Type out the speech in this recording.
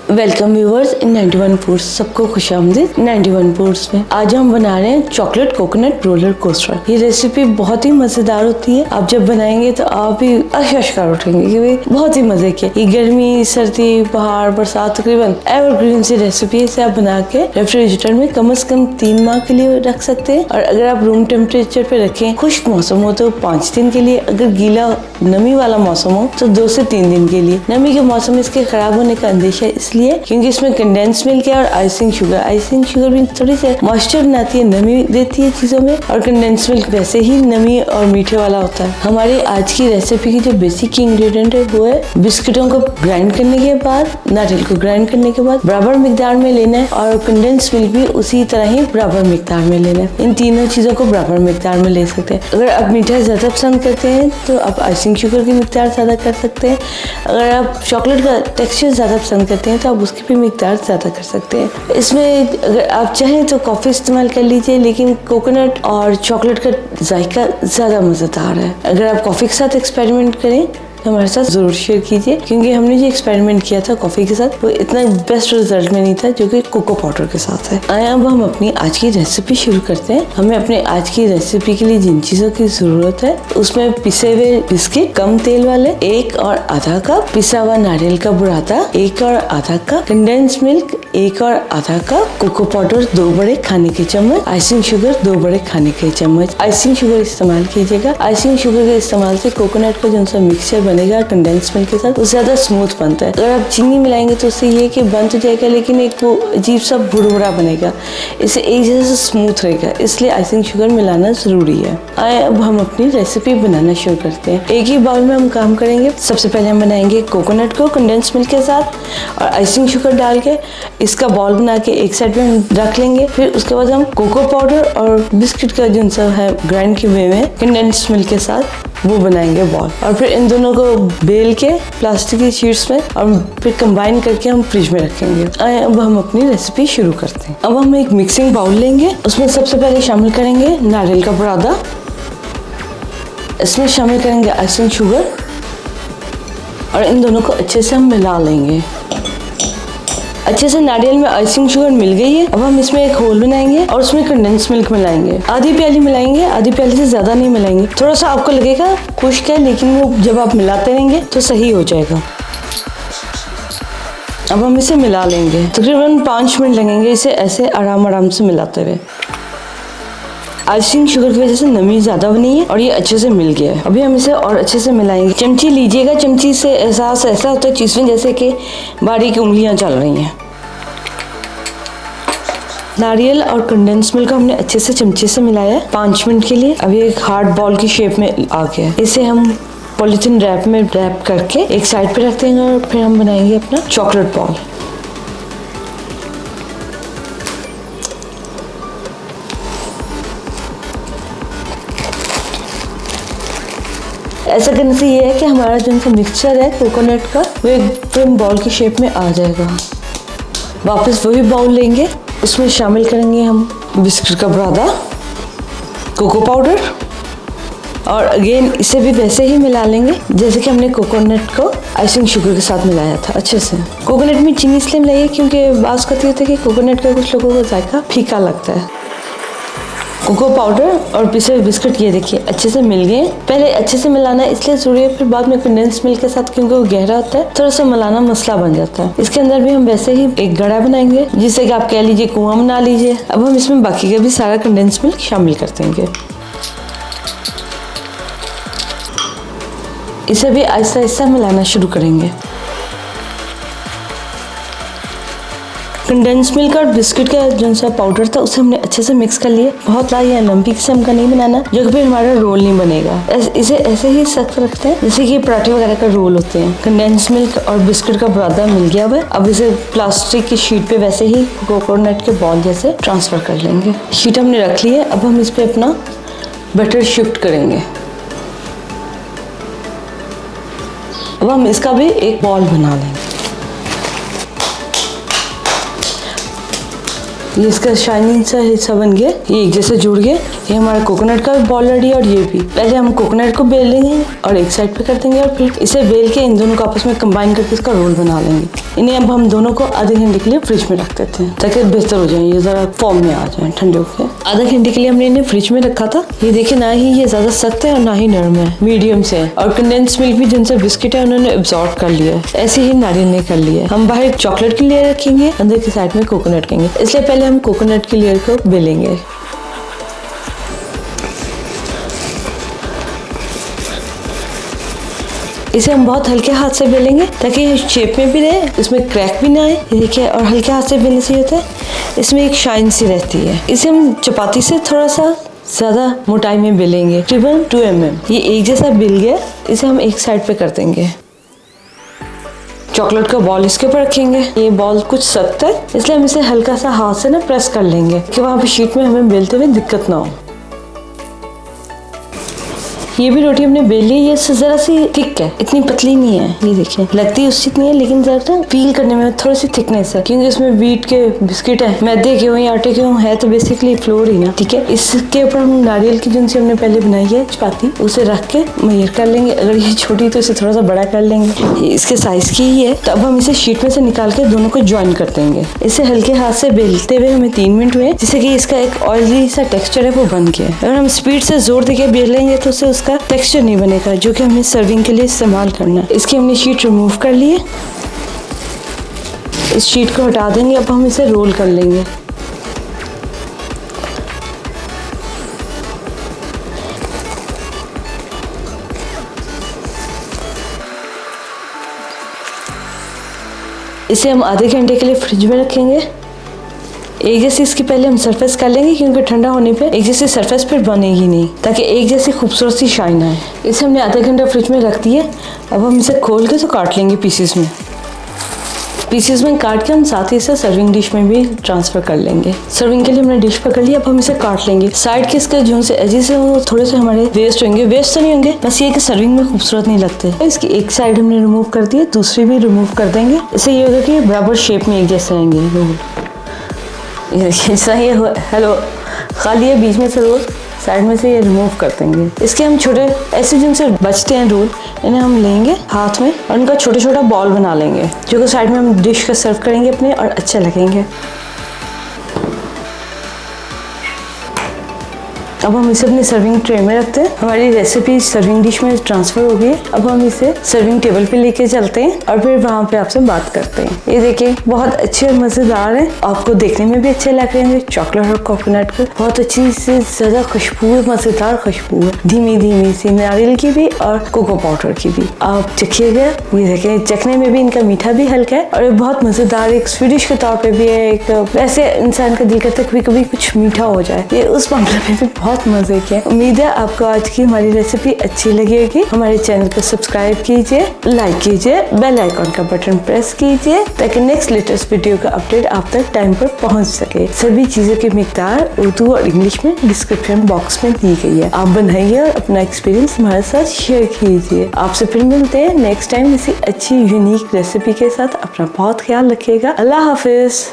Welcome viewers इन 91 foods, सबको खुशामदीद 91 foods में। आज हम बना रहे हैं चॉकलेट कोकोनट रोलर कोस्टर। ये रेसिपी बहुत ही मजेदार होती है। आप जब बनाएंगे तो आप भी अशकार उठेंगे कि भाई बहुत ही मजे की। ये गर्मी, सर्दी, पहाड़, बरसात तकरीबन एवरग्रीन सी रेसिपी। इसे आप बना के रेफ्रिजरेटर में कम से कम 3 माह के लिए रख सकते हैं। और अगर आप रूम टेम्परेचर पे रखें, खुश्क मौसम हो तो 5 दिन के लिए, अगर गीला नमी वाला मौसम हो तो 2 से 3 दिन के लिए। नमी के मौसम में इसके खराब होने का अंदेशा इसलिए क्योंकि इसमें कंडेंस मिल्क है और आइसिंग शुगर भी थोड़ी सी मॉइस्चर बनाती है, नमी देती है चीजों में। और कंडेंस मिल्क वैसे ही नमी और मीठे वाला होता है। हमारी आज की रेसिपी की जो बेसिक इंग्रेडिएंट है वो है बिस्किटों को ग्राइंड करने के बाद, नारियल को ग्राइंड करने के बाद बराबर मिकदार में लेना है और कंडेंस मिल्क भी उसी तरह ही बराबर मिकदार में लेना है। इन तीनों चीजों को बराबर मिकदार में ले सकते हैं। अगर आप मीठा ज्यादा पसंद करते हैं तो आप आइसिंग शुगर की मिकदार ज्यादा कर सकते हैं। अगर आप चॉकलेट का टेक्सचर ज्यादा पसंद करते हैं तो आप उसकी भी मिकदार ज्यादा कर सकते हैं। इसमें अगर आप चाहें तो कॉफी इस्तेमाल कर लीजिए, लेकिन कोकोनट और चॉकलेट का जायका ज्यादा मजेदार है। अगर आप कॉफी के साथ एक्सपेरिमेंट करें तो हमारे साथ जरूर शेयर कीजिए, क्योंकि हमने जो एक्सपेरिमेंट किया था कॉफी के साथ वो इतना बेस्ट रिजल्ट में नहीं था जो कि कोको पाउडर के साथ है। आए अब हम अपनी आज की रेसिपी शुरू करते हैं। हमें अपने आज की रेसिपी के लिए जिन चीजों की जरूरत है उसमें पिसे हुए बिस्किट कम तेल वाले 1 और आधा कप, पिसा हुआ नारियल का बुरादा 1 और आधा कप, कंडेंस मिल्क 1 और आधा कप, कोको पाउडर 2 बड़े खाने के चम्मच, आइसिंग शुगर 2 बड़े खाने के चम्मच। आइसिंग शुगर इस्तेमाल कीजिएगा। आइसिंग शुगर के इस्तेमाल से कोकोनट का जो सा मिक्सचर बनेगा कंडेंस मिल्क के साथ वो ज्यादा स्मूथ बनता है। अगर आप चीनी मिलाएंगे तो उससे ये कि बन तो जाएगा लेकिन एक वो अजीब सा भुरभुरा बनेगा, इससे एक जैसा स्मूथ रहेगा, इसलिए आइसिंग शुगर मिलाना जरूरी है। आए अब हम अपनी रेसिपी बनाना शुरू करते हैं। एक ही बाउल में हम काम करेंगे। सबसे पहले हम बनाएंगे कोकोनट को कंडेंस मिल्क के साथ और आइसिंग शुगर डाल के इसका बॉल बना के एक साइड पे हम रख लेंगे। फिर उसके बाद हम कोको पाउडर और बिस्किट का जो सा है ग्राइंड किए हुए में कंडेंस मिल्क के साथ वो बनाएंगे बॉल। और फिर इन दोनों को बेल के प्लास्टिक की शीट्स में और फिर कंबाइन करके हम फ्रिज में रखेंगे। अब हम अपनी रेसिपी शुरू करते हैं। अब हम एक मिक्सिंग बाउल लेंगे, उसमें सबसे पहले शामिल करेंगे नारियल का बुरादा, इसमें शामिल करेंगे आइसिंग शुगर और इन दोनों को अच्छे से हम मिला लेंगे। अच्छे से नारियल में आइसिंग शुगर मिल गई है। अब हम इसमें एक होल बनाएंगे और उसमें कंडेंस मिल्क मिलाएंगे। आधी प्याली मिलाएंगे, आधी प्याली से ज्यादा नहीं मिलाएंगे। थोड़ा सा आपको लगेगा खुश्क है, लेकिन वो जब आप मिलाते रहेंगे तो सही हो जाएगा। अब हम इसे मिला लेंगे। तकरीबन 5 मिनट लगेंगे इसे ऐसे आराम से मिलाते हुए। आइसिंग शुगर की वजह से नमी ज्यादा बनी है और ये अच्छे से मिल गया है। अभी हम इसे और अच्छे से मिलाएंगे। चमची लीजिएगा, चमची से एहसास ऐसा होता है चीज़ में जैसे कि बारीक उंगलियां चल रही हैं। नारियल और कंडेंस मिल्क हमने अच्छे से चमचे से मिलाया है 5 मिनट के लिए। अभी एक हार्ड बॉल की शेप में आ गया है। इसे हम पॉलिथीन रैप में रैप करके एक साइड पे रख देंगे और फिर हम बनाएंगे अपना चॉकलेट बॉल। ऐसा करने से ये है कि हमारा जो मिक्सचर है कोकोनट का वो एक बॉल की शेप में आ जाएगा। वापस वही बाउल लेंगे, उसमें शामिल करेंगे हम बिस्किट का बुरादा, कोको पाउडर और अगेन इसे भी वैसे ही मिला लेंगे जैसे कि हमने कोकोनट को आइसिंग शुगर के साथ मिलाया था अच्छे से। कोकोनट में चीनी इसलिए मिलाई है क्योंकि बात करती होती है कि कोकोनट का कुछ लोगों को जायका फीका लगता है। कोको पाउडर और पिसे हुए बिस्किट ये देखिए अच्छे से मिल गए। पहले अच्छे से मिलाना इसलिए जरूरी है, फिर बाद में कंडेंस मिल्क के साथ क्योंकि वो गहरा होता है थोड़ा सा मिलाना मसला बन जाता है। इसके अंदर भी हम वैसे ही एक गड़ा बनाएंगे जिससे कि आप कह लीजिए कुआं बना लीजिए। अब हम इसमें बाकी का भी सारा कंडेंस मिल्क शामिल कर देंगे। इसे भी आहिस्ता आहिस्ता मिलाना शुरू करेंगे। कंडेंस मिल्क और बिस्किट का जो सा पाउडर था उसे हमने अच्छे से मिक्स कर लिया। बहुत लाल या लंबी किस्म का नहीं बनाना जो कि फिर हमारा रोल नहीं बनेगा। इसे ऐसे ही सख्त रखते हैं जैसे कि पराठे वगैरह का रोल होते हैं। कंडेंस मिल्क और बिस्किट का बुरादा मिल गया हुआ। अब इसे प्लास्टिक की शीट पे वैसे ही कोकोनट के बॉल जैसे ट्रांसफर कर लेंगे। शीट हमने रख ली है। अब हम इस पे अपना बटर शिफ्ट करेंगे। अब हम इसका भी एक बॉल बना लेंगे। ये इसका शाइनिंग सा हिस्सा बन गया, ये एक जैसे जुड़ गया। ये हमारा कोकोनट का बॉल रेडी है और ये भी। पहले हम कोकोनट को बेल लेंगे और एक साइड पे कर देंगे और फिर इसे बेल के इन दोनों को आपस में कंबाइन करके इसका रोल बना लेंगे। इन्हें अब हम दोनों को आधे घंटे के लिए फ्रिज में रख देते हैं ताकि बेहतर हो जाए, ये जरा फॉर्म में आ जाए ठंडे होके। आधा घंटे के लिए हमने इन्हें फ्रिज में रखा था। ये देखिए ना ही ये ज्यादा सख्त है और ना ही नरम है, मीडियम से है। और कंडेंस मिल्क भी जिनसे बिस्किट है उन्होंने एब्जॉर्ब कर लिया है, ऐसे ही नारियल ने कर लिया है। हम बाहर चॉकलेट की लेयर रखेंगे, अंदर की साइड में कोकोनट रखेंगे। इसलिए पहले हम कोकोनट की लेयर को बेलेंगे। इसे हम बहुत हल्के हाथ से बेलेंगे ताकि ये शेप में भी रहे, इसमें क्रैक भी ना आए। ये देखिए, और हल्के हाथ से बेलने से होता है इसमें एक शाइन सी रहती है। इसे हम चपाती से थोड़ा सा ज्यादा मोटाई में बेलेंगे, तकरीबन 2 mm। ये एक जैसा बेल गया, इसे हम एक साइड पे कर देंगे। चॉकलेट का बॉल इसके ऊपर रखेंगे। ये बॉल कुछ सख्त है इसलिए हम इसे हल्का सा हाथ से ना प्रेस कर लेंगे कि वहाँ पे शीट में हमें बेलते हुए दिक्कत ना हो। ये भी रोटी हमने बेल ली, ये जरा सी थिक है, इतनी पतली नहीं है। ये देखिए, लगती है उससे इतनी है लेकिन जरा फील करने में थोड़ी सी थिकनेस है क्योंकि इसमें व्हीट के बिस्किट है, मैदे के हो या आटे के हो, है तो बेसिकली फ्लोर ही ना। ठीक है, इसके ऊपर हम नारियल की जिनसे हमने पहले बनाई है चपाती, उसे रख के मेजर कर लेंगे। अगर ये छोटी तो इसे थोड़ा सा बड़ा कर लेंगे, इसके साइज की ही है। तो अब हम इसे शीट में से निकाल के दोनों को ज्वाइन कर देंगे। इसे हल्के हाथ से बेलते हुए हमें 3 मिनट हुए, जिससे कि इसका एक ऑयली सा टेक्सचर है वो बन गया। अगर हम स्पीड से जोर देके बेलेंगे तो उससे उसका टेक्सचर नहीं बनेगा जो कि हमें सर्विंग के लिए इस्तेमाल करना है। इसकी हमने शीट रिमूव कर ली है, इस शीट को हटा देंगे। अब हम इसे रोल कर लेंगे। इसे हम आधे घंटे के लिए फ्रिज में रखेंगे। एक जैसी इसकी पहले हम सरफेस कर लेंगे क्योंकि ठंडा होने पे एक जैसी सरफेस फिर बनेगी नहीं, ताकि एक जैसी खूबसूरत सी शाइन आए। इसे हमने आधा घंटा फ्रिज में रख दिए। अब हम इसे खोल के तो काट लेंगे पीसेस में। पीसेस में काट के हम साथ ही इसे सर्विंग डिश में भी ट्रांसफर कर लेंगे। सर्विंग के लिए हमने डिश पकड़ लिया। अब हम इसे काट लेंगे। साइड के इसके जो से एजेस है वो थोड़े से हमारे वेस्ट होंगे, वेस्ट तो नहीं होंगे, बस ये कि सर्विंग में खूबसूरत नहीं लगते। इसकी एक साइड हमने रिमूव कर दी, दूसरी भी रिमूव कर देंगे। इससे ये होगा कि बराबर शेप में एक जैसे आएंगे रोल। ये जैसा ये हेलो खाली है, बीच में से रोल, साइड में से ये रिमूव कर देंगे। इसके हम छोटे ऐसे जिनसे बचते हैं रोल, इन्हें हम लेंगे हाथ में और उनका छोटा छोटा बॉल बना लेंगे जो कि साइड में हम डिश का सर्व करेंगे अपने, और अच्छे लगेंगे। अब हम इसे अपनी सर्विंग ट्रे में रखते हैं। हमारी रेसिपी सर्विंग डिश में ट्रांसफर हो गई। अब हम इसे सर्विंग टेबल पे लेके चलते हैं और फिर वहाँ पे आपसे बात करते हैं। ये देखिए, बहुत अच्छे और मजेदार है, आपको देखने में भी अच्छे लग रहे हैं। चॉकलेट और कोकोनट का बहुत अच्छी से ज्यादा खुशबू है, मजेदार खुशबू है, धीमी धीमी सी, नारियल की भी और कोको पाउडर की भी। आप चखिएगा। ये देखिए, चखने में भी इनका मीठा भी हल्का है और बहुत मजेदार, एक स्वीडिश के तौर पे भी है। एक वैसे इंसान का दिल करता है कभी कभी कुछ मीठा हो जाए, ये उस मामले में भी बहुत मजे के। उम्मीद है आपको आज की हमारी रेसिपी अच्छी लगेगी। हमारे चैनल को सब्सक्राइब कीजिए, लाइक कीजिए, बेल आइकॉन का बटन प्रेस कीजिए ताकि नेक्स्ट लेटेस्ट वीडियो का अपडेट आप तक टाइम पर पहुंच सके। सभी चीजों की मिकदार उर्दू और इंग्लिश में डिस्क्रिप्शन बॉक्स में दी गई है। आप बनाइए और अपना एक्सपीरियंस हमारे साथ शेयर कीजिए। आपसे फिर मिलते हैं नेक्स्ट टाइम किसी अच्छी यूनिक रेसिपी के साथ। अपना बहुत ख्याल रखिएगा। अल्लाह हाफिज।